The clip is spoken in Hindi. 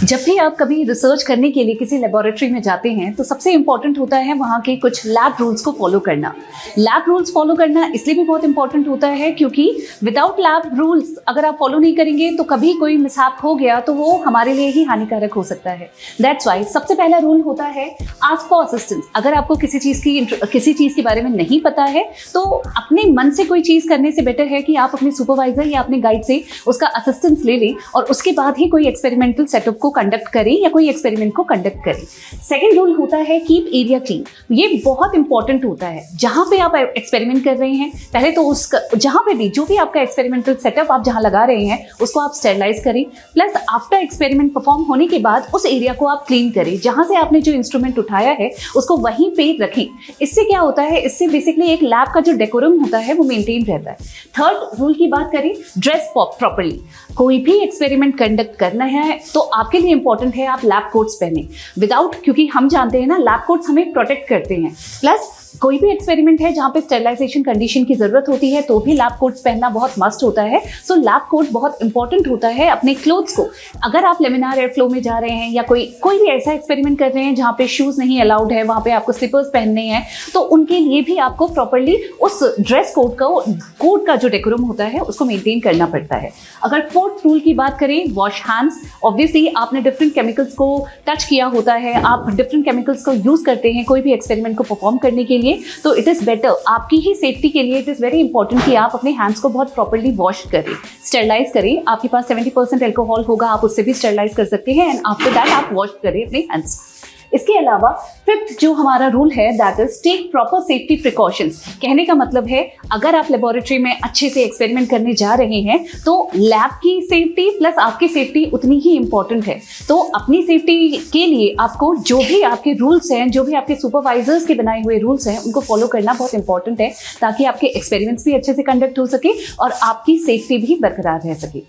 जब भी आप कभी रिसर्च करने के लिए किसी लेबोरेटरी में जाते हैं तो सबसे इम्पॉर्टेंट होता है वहाँ के कुछ लैब रूल्स को फॉलो करना। लैब रूल्स फॉलो करना इसलिए भी बहुत इंपॉर्टेंट होता है क्योंकि विदाउट लैब रूल्स अगर आप फॉलो नहीं करेंगे तो कभी कोई मिसहैप हो गया तो वो हमारे लिए ही हानिकारक हो सकता है। दैट्स वाई सबसे पहला रूल होता है आस्क फॉर असिस्टेंस। अगर आपको किसी चीज़ के बारे में नहीं पता है तो अपने मन से कोई चीज़ करने से बेटर है कि आप अपने सुपरवाइजर या अपने गाइड से उसका असिस्टेंस ले लें और उसके बाद ही कोई एक्सपेरिमेंटल सेटअप को कंडक्ट करें या कोई एक्सपेरिमेंट को कंडक्ट करें। सेकंड रूल होता है कीप एरिया क्लीन। ये बहुत इंपॉर्टेंट होता है। जहां पे आप एक्सपेरिमेंट कर रहे हैं पहले तो उसका जहां पे भी जो भी आपका एक्सपेरिमेंटल सेटअप आप जहां लगा रहे हैं उसको आप स्टेरलाइज करें। प्लस आफ्टर एक्सपेरिमेंट परफॉर्म होने के बाद उस एरिया को आप क्लीन करें। जहां से आपने जो इंस्ट्रूमेंट उठाया है उसको वहीं पे रखें। इससे क्या होता है, इससे बेसिकली एक लैब का जो डेकोरम होता है वो मेंटेन रहता है। थर्ड रूल की बात करें, ड्रेस प्रॉपर्ली। कोई भी एक्सपेरिमेंट कंडक्ट करना है तो आपके लिए इंपॉर्टेंट है आप लैब कोट्स पहने। विदाउट, क्योंकि हम जानते हैं ना लैब कोट्स हमें प्रोटेक्ट करते हैं। प्लस कोई भी एक्सपेरिमेंट है जहाँ पे स्टेरिलाइजेशन कंडीशन की जरूरत होती है तो भी लैब कोट्स पहनना बहुत मस्ट होता है। सो लैब कोट बहुत इंपॉर्टेंट होता है अपने क्लोथ्स को। अगर आप लेमिनार एयर फ्लो में जा रहे हैं या कोई भी ऐसा एक्सपेरिमेंट कर रहे हैं जहाँ पे शूज नहीं अलाउड है, वहाँ पे आपको स्लीपर्स पहनने हैं, तो उनके लिए भी आपको प्रॉपरली उस ड्रेस कोड का जो डेकोरम होता है उसको मेंटेन करना पड़ता है। अगर फोर्थ रूल की बात करें, वॉश हैंड्स। ऑब्वियसली आपने डिफरेंट केमिकल्स को टच किया होता है, आप डिफरेंट केमिकल्स को यूज करते हैं कोई भी एक्सपेरिमेंट को परफॉर्म करने के लिए, तो इट इज बेटर, आपकी ही सेफ्टी के लिए इट इज वेरी इंपॉर्टेंट कि आप अपने हैंड्स को बहुत प्रॉपर्ली वॉश करें, स्टेरिलाइज करें। आपके पास 70% अल्कोहल होगा, आप उससे भी स्टेरिलाइज कर सकते हैं एंड आफ्टर दैट आप वॉश करें अपने हैंड्स। इसके अलावा फिफ्थ जो हमारा रूल है that is take proper safety precautions. कहने का मतलब है अगर आप लेबोरेटरी में अच्छे से एक्सपेरिमेंट करने जा रहे हैं तो लैब की सेफ्टी प्लस आपकी सेफ्टी उतनी ही इंपॉर्टेंट है। तो अपनी सेफ्टी के लिए आपको जो भी आपके रूल्स हैं, जो भी आपके सुपरवाइजर्स के बनाए हुए रूल्स हैं, उनको फॉलो करना बहुत इंपॉर्टेंट है ताकि आपके एक्सपेरिमेंट्स भी अच्छे से कंडक्ट हो सके और आपकी सेफ्टी भी बरकरार रह सके।